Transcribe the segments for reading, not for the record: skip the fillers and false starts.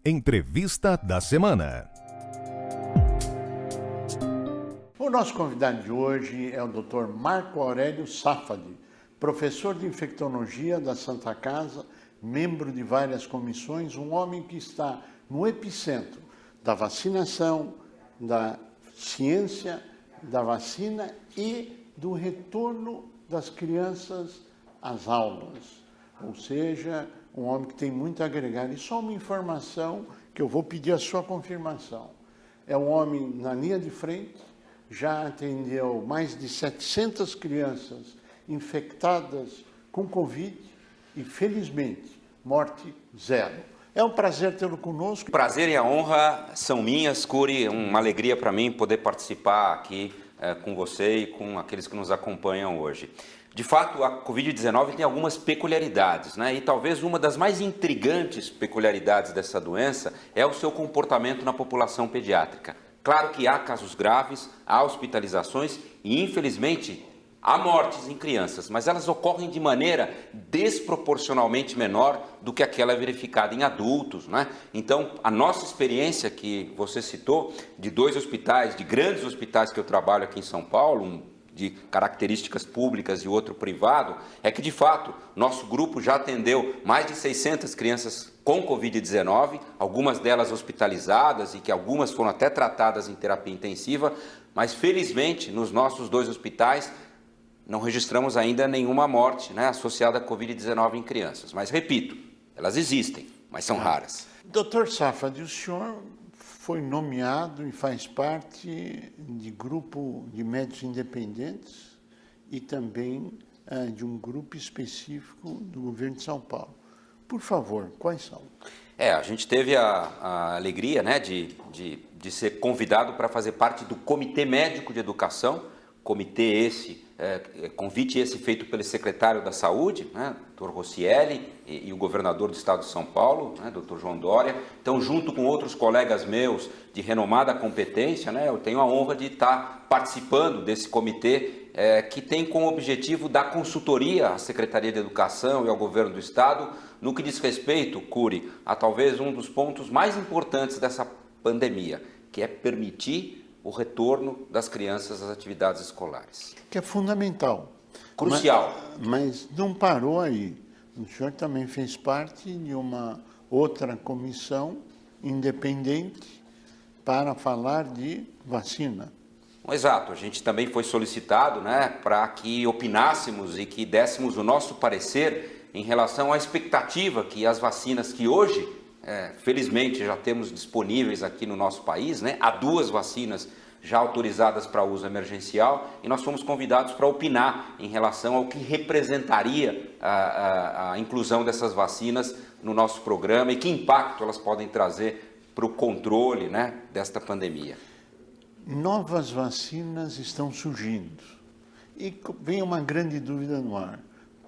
Entrevista da semana. O nosso convidado de hoje é o Dr. Marco Aurélio Safadi, professor de infectologia da Santa Casa, membro de várias comissões, um homem que está no epicentro da vacinação, da ciência, da vacina e do retorno das crianças às aulas. Ou seja, um homem que tem muito a agregar. E só uma informação que eu vou pedir a sua confirmação. É um homem na linha de frente, já atendeu mais de 700 crianças infectadas com Covid e, felizmente, morte zero. É um prazer tê-lo conosco. O prazer e a honra são minhas, Curi. Uma alegria para mim poder participar aqui com você e com aqueles que nos acompanham hoje. De fato, a Covid-19 tem algumas peculiaridades, né? E talvez uma das mais intrigantes peculiaridades dessa doença é o seu comportamento na população pediátrica. Claro que há casos graves, há hospitalizações e, infelizmente, há mortes em crianças, mas elas ocorrem de maneira desproporcionalmente menor do que aquela verificada em adultos, né? Então, a nossa experiência que você citou, de 2 hospitais, de grandes hospitais que eu trabalho aqui em São Paulo, um de características públicas e outro privado, é que, de fato, nosso grupo já atendeu mais de 600 crianças com Covid-19, algumas delas hospitalizadas e que algumas foram até tratadas em terapia intensiva, mas, felizmente, nos nossos 2 hospitais, não registramos ainda nenhuma morte, né, associada à Covid-19 em crianças. Mas, repito, elas existem, mas são raras. Dr. Safadi, o senhor foi nomeado e faz parte de grupo de médicos independentes e também de um grupo específico do governo de São Paulo. Por favor, quais são? A gente teve a alegria, né, de ser convidado para fazer parte do Comitê Médico de Educação, convite esse feito pelo secretário da Saúde, né, Dr. Roscielli, e o governador do estado de São Paulo, né, Dr. João Dória. Então, junto com outros colegas meus de renomada competência, né, eu tenho a honra de estar participando desse comitê que tem como objetivo dar consultoria à Secretaria de Educação e ao governo do estado no que diz respeito, Curi, a talvez um dos pontos mais importantes dessa pandemia, que é permitir o retorno das crianças às atividades escolares. Que é fundamental. Crucial. Mas não parou aí. O senhor também fez parte de uma outra comissão independente para falar de vacina. Exato. A gente também foi solicitado, né, para que opinássemos e que dessemos o nosso parecer em relação à expectativa que as vacinas que hoje felizmente já temos disponíveis aqui no nosso país, né? Há 2 vacinas já autorizadas para uso emergencial e nós fomos convidados para opinar em relação ao que representaria a inclusão dessas vacinas no nosso programa e que impacto elas podem trazer para o controle, né, desta pandemia. Novas vacinas estão surgindo e vem uma grande dúvida no ar.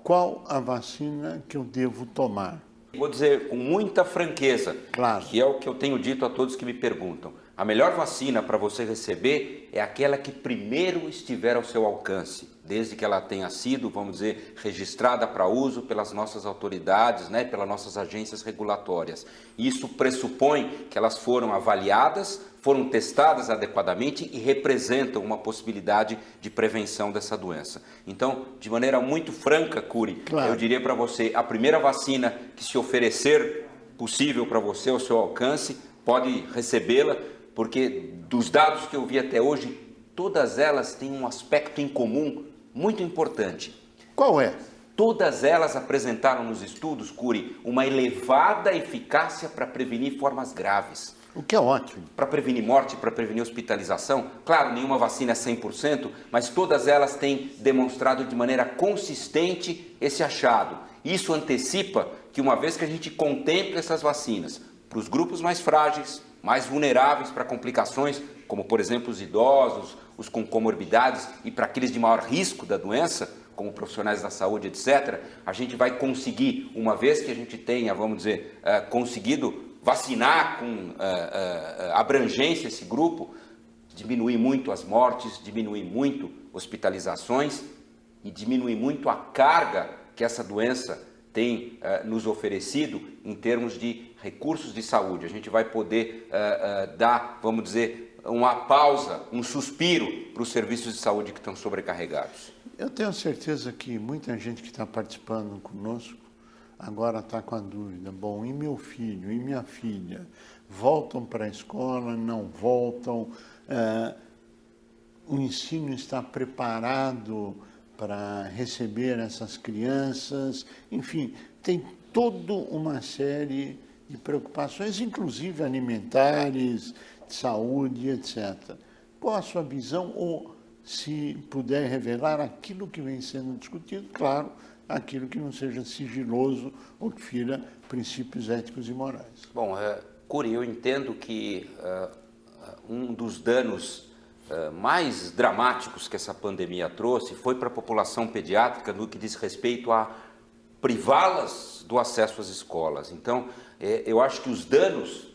Qual a vacina que eu devo tomar? Vou dizer com muita franqueza, claro, que é o que eu tenho dito a todos que me perguntam. A melhor vacina para você receber é aquela que primeiro estiver ao seu alcance, desde que ela tenha sido, vamos dizer, registrada para uso pelas nossas autoridades, né, pelas nossas agências regulatórias. Isso pressupõe que elas foram avaliadas, foram testadas adequadamente e representam uma possibilidade de prevenção dessa doença. Então, de maneira muito franca, Curi, claro, eu diria para você, a primeira vacina que se oferecer possível para você ao seu alcance, pode recebê-la, porque dos dados que eu vi até hoje, todas elas têm um aspecto em comum muito importante. Qual é? Todas elas apresentaram nos estudos, Curi, uma elevada eficácia para prevenir formas graves. O que é ótimo. Para prevenir morte, para prevenir hospitalização. Claro, nenhuma vacina é 100%, mas todas elas têm demonstrado de maneira consistente esse achado. Isso antecipa que uma vez que a gente contemple essas vacinas para os grupos mais frágeis, mais vulneráveis para complicações, como por exemplo os idosos, os com comorbidades e para aqueles de maior risco da doença, como profissionais da saúde, etc., a gente vai conseguir, uma vez que a gente tenha, vamos dizer, conseguido vacinar com abrangência esse grupo, diminuir muito as mortes, diminuir muito hospitalizações e diminuir muito a carga que essa doença tem nos oferecido em termos de recursos de saúde. A gente vai poder dar, vamos dizer, uma pausa, um suspiro para os serviços de saúde que estão sobrecarregados. Eu tenho certeza que muita gente que está participando conosco agora está com a dúvida, bom, e meu filho, e minha filha, voltam para a escola, não voltam? O ensino está preparado para receber essas crianças? Enfim, tem toda uma série de preocupações, inclusive alimentares, de saúde, etc. Qual a sua visão, ou se puder revelar aquilo que vem sendo discutido, claro, aquilo que não seja sigiloso ou que fira princípios éticos e morais? Bom, Cury, eu entendo que um dos danos mais dramáticos que essa pandemia trouxe foi para a população pediátrica no que diz respeito a privá-las do acesso às escolas. Então, eu acho que os danos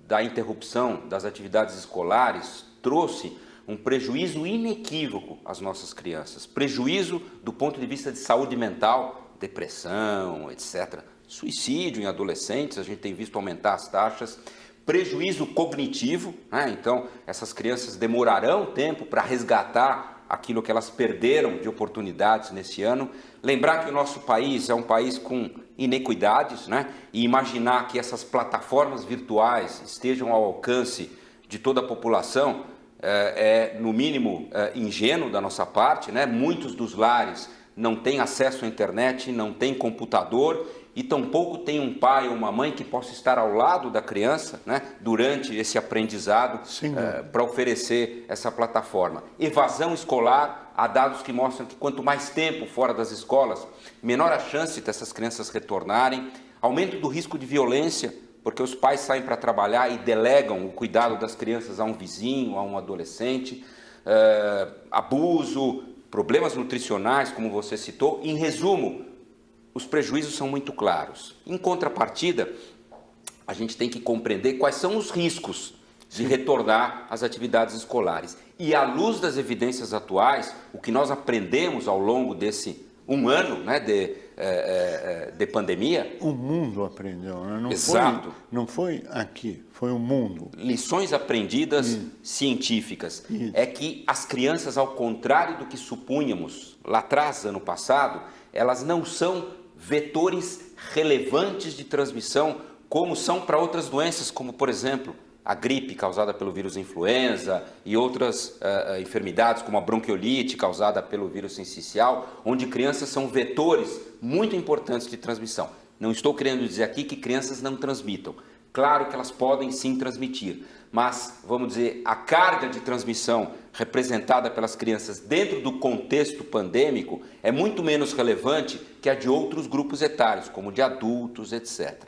da interrupção das atividades escolares trouxe um prejuízo inequívoco às nossas crianças. Prejuízo do ponto de vista de saúde mental, depressão, etc. Suicídio em adolescentes, a gente tem visto aumentar as taxas. Prejuízo cognitivo, né? Então essas crianças demorarão tempo para resgatar aquilo que elas perderam de oportunidades nesse ano. Lembrar que o nosso país é um país com inequidades, né? E imaginar que essas plataformas virtuais estejam ao alcance de toda a população no mínimo ingênuo da nossa parte, né? Muitos dos lares não têm acesso à internet, não têm computador e tampouco tem um pai ou uma mãe que possa estar ao lado da criança, né, durante esse aprendizado para oferecer essa plataforma. Evasão escolar, há dados que mostram que quanto mais tempo fora das escolas, menor a chance dessas crianças retornarem. Aumento do risco de violência, porque os pais saem para trabalhar e delegam o cuidado das crianças a um vizinho, a um adolescente. Abuso, problemas nutricionais, como você citou. Em resumo, os prejuízos são muito claros. Em contrapartida, a gente tem que compreender quais são os riscos de retornar às atividades escolares. E à luz das evidências atuais, o que nós aprendemos ao longo desse um ano, né, de pandemia... O mundo aprendeu, né? Exato. Não foi aqui, foi o mundo. Lições aprendidas científicas. É que as crianças, ao contrário do que supunhamos lá atrás, ano passado, elas não são vetores relevantes de transmissão, como são para outras doenças, como, por exemplo, a gripe causada pelo vírus influenza e outras enfermidades, como a bronquiolite causada pelo vírus sincicial, onde crianças são vetores muito importantes de transmissão. Não estou querendo dizer aqui que crianças não transmitam. Claro que elas podem sim transmitir, mas, vamos dizer, a carga de transmissão representada pelas crianças dentro do contexto pandêmico é muito menos relevante que a de outros grupos etários, como de adultos, etc.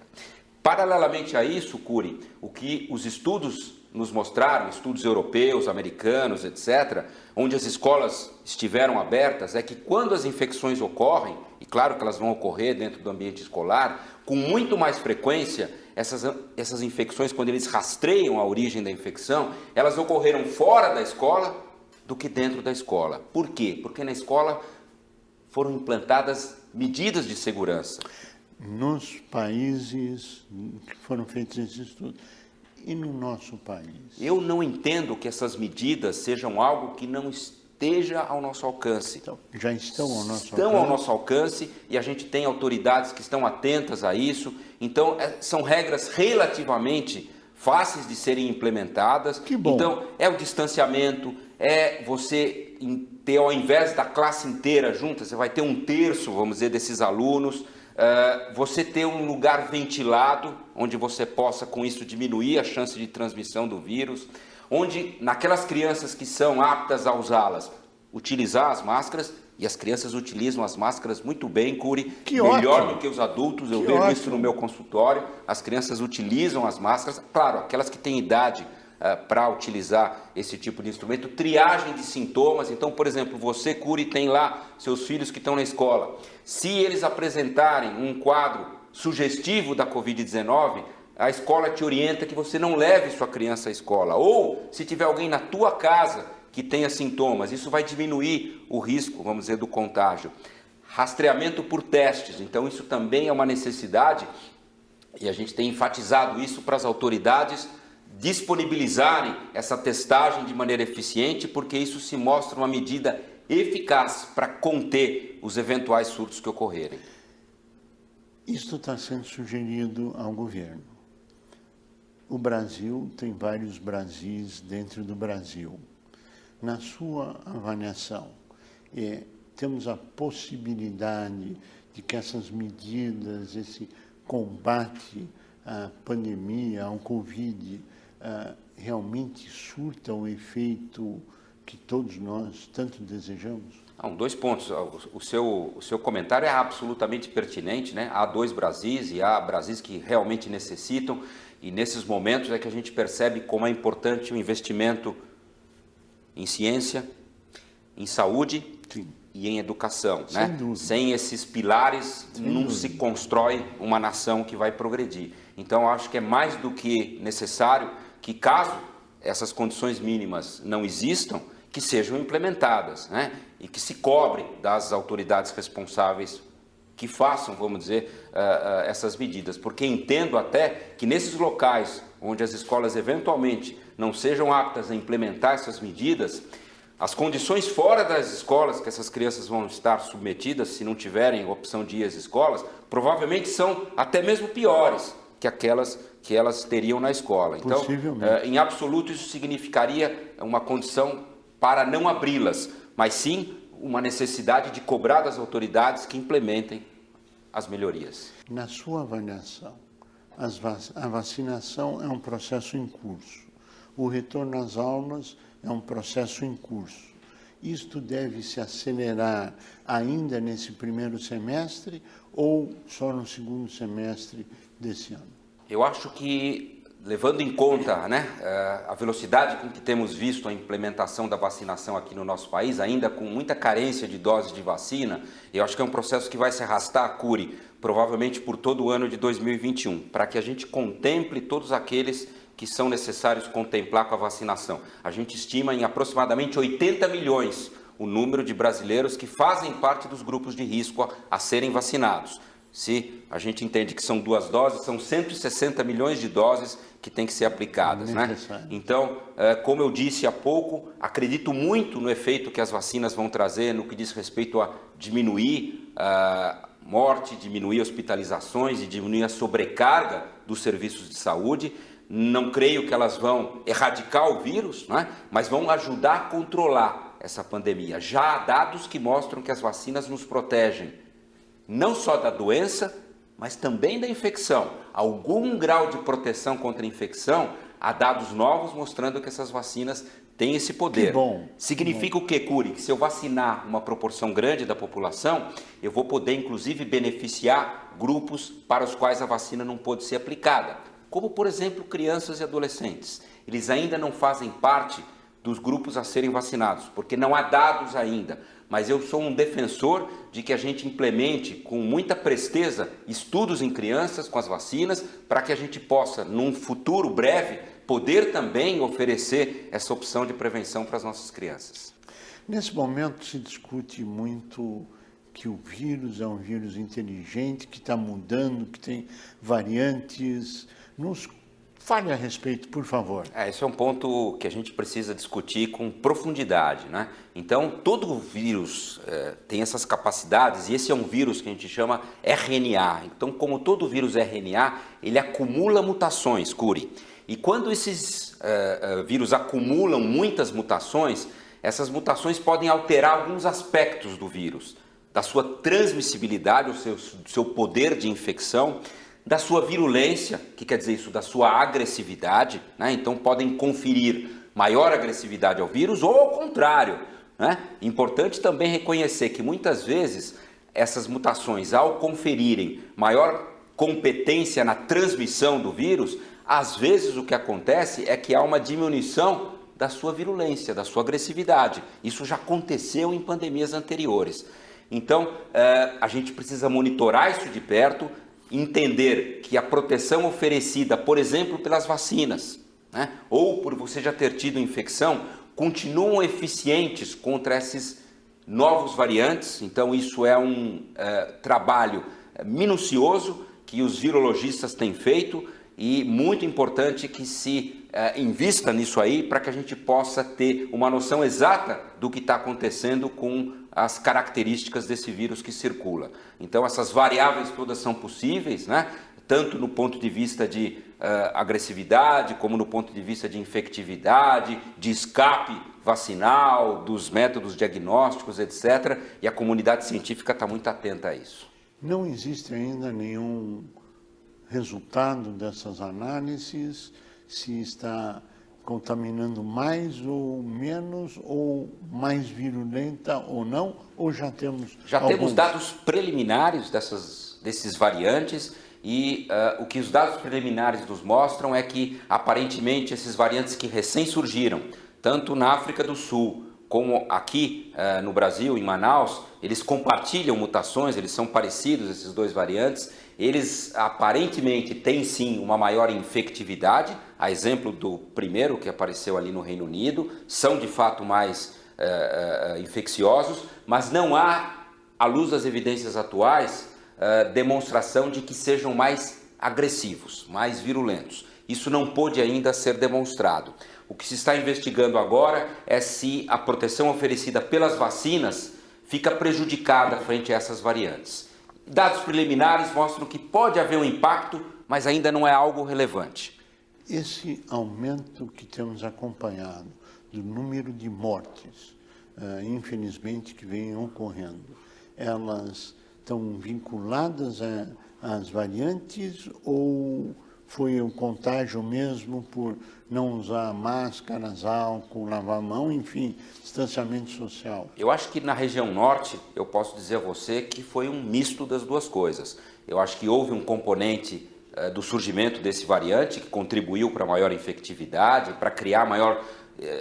Paralelamente a isso, Cury, o que os estudos nos mostraram, estudos europeus, americanos, etc., onde as escolas estiveram abertas, é que quando as infecções ocorrem, e claro que elas vão ocorrer dentro do ambiente escolar, com muito mais frequência, essas infecções, quando eles rastreiam a origem da infecção, elas ocorreram fora da escola do que dentro da escola. Por quê? Porque na escola foram implantadas medidas de segurança. Nos países que foram feitos esses estudos e no nosso país? Eu não entendo que essas medidas sejam algo que não esteja ao nosso alcance. Então, já estão ao nosso alcance? Estão ao nosso alcance e a gente tem autoridades que estão atentas a isso. Então, são regras relativamente fáceis de serem implementadas. Que bom. Então, é o distanciamento, é você ter, ao invés da classe inteira junta, você vai ter um terço, vamos dizer, desses alunos. Você ter um lugar ventilado, onde você possa, com isso, diminuir a chance de transmissão do vírus, onde, naquelas crianças que são aptas a usá-las, utilizar as máscaras, e as crianças utilizam as máscaras muito bem, Cury, melhor do que os adultos, eu vejo isso no meu consultório, as crianças utilizam as máscaras, claro, aquelas que têm idade para utilizar esse tipo de instrumento, triagem de sintomas. Então, por exemplo, você, Cury, tem lá seus filhos que estão na escola. Se eles apresentarem um quadro sugestivo da Covid-19, a escola te orienta que você não leve sua criança à escola. Ou, se tiver alguém na tua casa que tenha sintomas, isso vai diminuir o risco, vamos dizer, do contágio. rastreamento por testes. Então isso também é uma necessidade e a gente tem enfatizado isso para as autoridades disponibilizarem essa testagem de maneira eficiente, porque isso se mostra uma medida eficaz para conter os eventuais surtos que ocorrerem. Isto está sendo sugerido ao governo. O Brasil tem vários Brasis dentro do Brasil. Na sua avaliação, temos a possibilidade de que essas medidas, esse combate à pandemia, ao Covid, realmente surta o efeito que todos nós tanto desejamos? Dois pontos. O seu comentário é absolutamente pertinente, né? Há dois Brasis e há Brasis que realmente necessitam, e nesses momentos é que a gente percebe como é importante o investimento em ciência, em saúde, sim, e em educação, né? Sem esses pilares não se constrói uma nação que vai progredir. Então acho que é mais do que necessário que, caso essas condições mínimas não existam, que sejam implementadas, né? E que se cobre das autoridades responsáveis que façam, vamos dizer, essas medidas. Porque entendo até que nesses locais onde as escolas eventualmente não sejam aptas a implementar essas medidas, as condições fora das escolas que essas crianças vão estar submetidas, se não tiverem opção de ir às escolas, provavelmente são até mesmo piores que aquelas que elas teriam na escola. Então, em absoluto, isso significaria uma condição para não abri-las, mas sim uma necessidade de cobrar das autoridades que implementem as melhorias. Na sua avaliação, a vacinação é um processo em curso. O retorno às aulas é um processo em curso. Isto deve se acelerar ainda nesse primeiro semestre ou só no segundo semestre desse ano? Eu acho que, levando em conta, né, a velocidade com que temos visto a implementação da vacinação aqui no nosso país, ainda com muita carência de doses de vacina, eu acho que é um processo que vai se arrastar, Cury, provavelmente por todo o ano de 2021, para que a gente contemple todos aqueles que são necessários contemplar com a vacinação. A gente estima em aproximadamente 80 milhões o número de brasileiros que fazem parte dos grupos de risco a serem vacinados. Se a gente entende que são 2 doses, são 160 milhões de doses que têm que ser aplicadas, né? Então, como eu disse há pouco, acredito muito no efeito que as vacinas vão trazer no que diz respeito a diminuir a morte, diminuir hospitalizações e diminuir a sobrecarga dos serviços de saúde. Não creio que elas vão erradicar o vírus, né? Mas vão ajudar a controlar essa pandemia. Já há dados que mostram que as vacinas nos protegem não só da doença, mas também da infecção. Algum grau de proteção contra a infecção, há dados novos mostrando que essas vacinas têm esse poder. Que bom. Significa o que, Cury? Que se eu vacinar uma proporção grande da população, eu vou poder, inclusive, beneficiar grupos para os quais a vacina não pôde ser aplicada. Como, por exemplo, crianças e adolescentes. Eles ainda não fazem parte dos grupos a serem vacinados, porque não há dados ainda. Mas eu sou um defensor de que a gente implemente com muita presteza estudos em crianças com as vacinas, para que a gente possa, num futuro breve, poder também oferecer essa opção de prevenção para as nossas crianças. Nesse momento se discute muito que o vírus é um vírus inteligente, que está mudando, que tem variantes. Nos fale a respeito, por favor. Esse é um ponto que a gente precisa discutir com profundidade, né? Então, todo vírus tem essas capacidades, e esse é um vírus que a gente chama RNA. Então, como todo vírus RNA, ele acumula mutações, Cury. E quando esses vírus acumulam muitas mutações, essas mutações podem alterar alguns aspectos do vírus, da sua transmissibilidade, do seu poder de infecção, da sua virulência, que quer dizer isso, da sua agressividade, né? Então podem conferir maior agressividade ao vírus ou ao contrário, né? Importante também reconhecer que muitas vezes essas mutações, ao conferirem maior competência na transmissão do vírus, às vezes o que acontece é que há uma diminuição da sua virulência, da sua agressividade. Isso já aconteceu em pandemias anteriores. Então, a gente precisa monitorar isso de perto, entender que a proteção oferecida, por exemplo, pelas vacinas, né, ou por você já ter tido infecção, continuam eficientes contra esses novos variantes, então isso é um trabalho minucioso que os virologistas têm feito e muito importante que se invista nisso aí para que a gente possa ter uma noção exata do que está acontecendo com as características desse vírus que circula. Então essas variáveis todas são possíveis, né? Tanto no ponto de vista de agressividade, como no ponto de vista de infectividade, de escape vacinal, dos métodos diagnósticos, etc. E a comunidade científica está muito atenta a isso. Não existe ainda nenhum resultado dessas análises, se está contaminando mais ou menos, ou mais virulenta ou não, ou já temos temos dados preliminares desses variantes e o que os dados preliminares nos mostram é que aparentemente esses variantes que recém surgiram, tanto na África do Sul como aqui no Brasil, em Manaus, eles compartilham mutações, eles são parecidos, esses dois variantes. Eles aparentemente têm sim uma maior infectividade, a exemplo do primeiro que apareceu ali no Reino Unido, são de fato mais infecciosos, mas não há, à luz das evidências atuais, demonstração de que sejam mais agressivos, mais virulentos. Isso não pôde ainda ser demonstrado. O que se está investigando agora é se a proteção oferecida pelas vacinas fica prejudicada frente a essas variantes. Dados preliminares mostram que pode haver um impacto, mas ainda não é algo relevante. Esse aumento que temos acompanhado do número de mortes, infelizmente, que vem ocorrendo, elas estão vinculadas às variantes ou foi o contágio mesmo por não usar máscaras, álcool, lavar a mão, enfim, distanciamento social? Eu acho que na região norte, eu posso dizer a você que foi um misto das duas coisas. Eu acho que houve um componente do surgimento desse variante que contribuiu para maior infectividade, para criar maior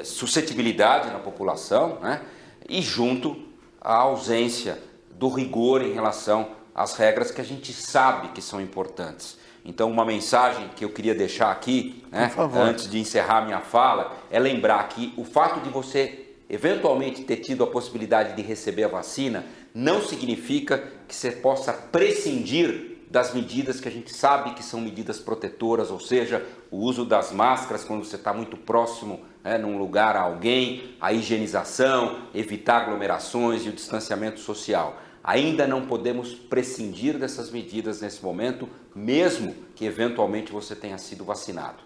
suscetibilidade na população, né? E junto à ausência do rigor em relação às regras que a gente sabe que são importantes. Então, uma mensagem que eu queria deixar aqui, né, antes de encerrar minha fala, é lembrar que o fato de você eventualmente ter tido a possibilidade de receber a vacina não significa que você possa prescindir das medidas que a gente sabe que são medidas protetoras, ou seja, o uso das máscaras quando você está muito próximo, né, num lugar a alguém, a higienização, evitar aglomerações e o distanciamento social. Ainda não podemos prescindir dessas medidas nesse momento, mesmo que eventualmente você tenha sido vacinado.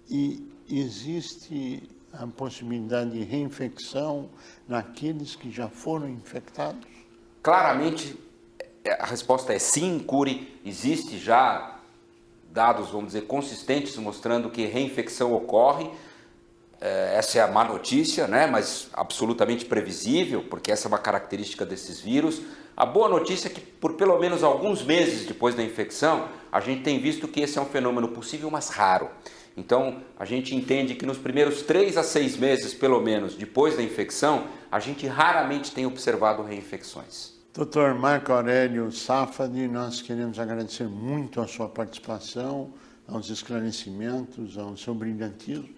E existe a possibilidade de reinfecção naqueles que já foram infectados? Claramente, a resposta é sim, Cury. Existe já dados, vamos dizer, consistentes mostrando que reinfecção ocorre. Essa é a má notícia, né? Mas absolutamente previsível, porque essa é uma característica desses vírus. A boa notícia é que por pelo menos alguns meses depois da infecção, a gente tem visto que esse é um fenômeno possível, mas raro. Então, a gente entende que nos primeiros 3 a 6 meses, pelo menos, depois da infecção, a gente raramente tem observado reinfecções. Dr. Marco Aurélio Safadi, nós queremos agradecer muito a sua participação, aos esclarecimentos, ao seu brilhantismo,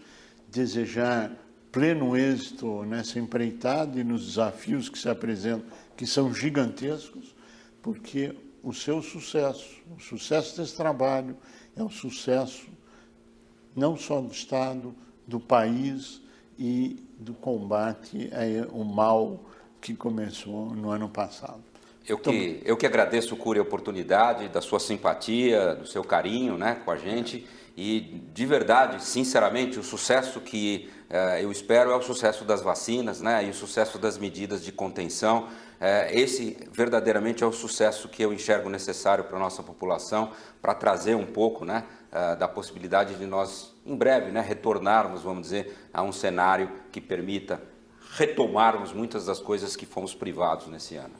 desejar pleno êxito nessa empreitada e nos desafios que se apresentam, que são gigantescos, porque o seu sucesso, o sucesso desse trabalho é o sucesso não só do Estado, do país e do combate ao mal que começou no ano passado. Eu que agradeço, Cury, a oportunidade, da sua simpatia, do seu carinho, né, com a gente. E, de verdade, sinceramente, o sucesso que eu espero é o sucesso das vacinas, né, e o sucesso das medidas de contenção. Esse verdadeiramente é o sucesso que eu enxergo necessário para a nossa população, para trazer um pouco, né, da possibilidade de nós, em breve, né, retornarmos, vamos dizer, a um cenário que permita retomarmos muitas das coisas que fomos privados nesse ano.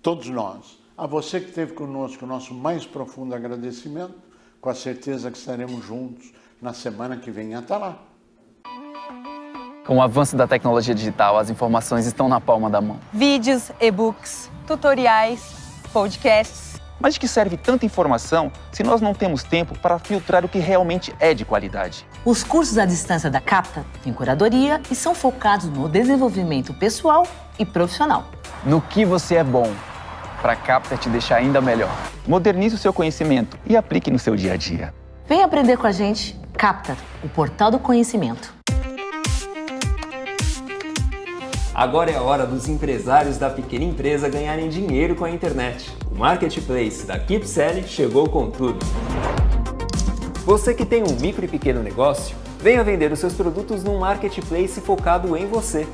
Todos nós. A você que esteve conosco, o nosso mais profundo agradecimento, com a certeza que estaremos juntos na semana que vem. Até lá! Com o avanço da tecnologia digital, as informações estão na palma da mão. Vídeos, e-books, tutoriais, podcasts. Mas de que serve tanta informação se nós não temos tempo para filtrar o que realmente é de qualidade? Os cursos à distância da Capta têm curadoria e são focados no desenvolvimento pessoal e profissional. No que você é bom, para a Capta te deixar ainda melhor. Modernize o seu conhecimento e aplique no seu dia a dia. Vem aprender com a gente. Capta, o portal do conhecimento. Agora é a hora dos empresários da pequena empresa ganharem dinheiro com a internet. O Marketplace da KeepSell chegou com tudo. Você que tem um micro e pequeno negócio, venha vender os seus produtos num Marketplace focado em você.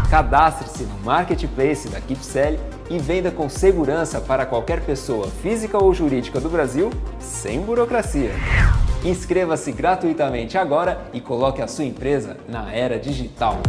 Cadastre-se no Marketplace da KeepSell e venda com segurança para qualquer pessoa física ou jurídica do Brasil, sem burocracia. Inscreva-se gratuitamente agora e coloque a sua empresa na era digital.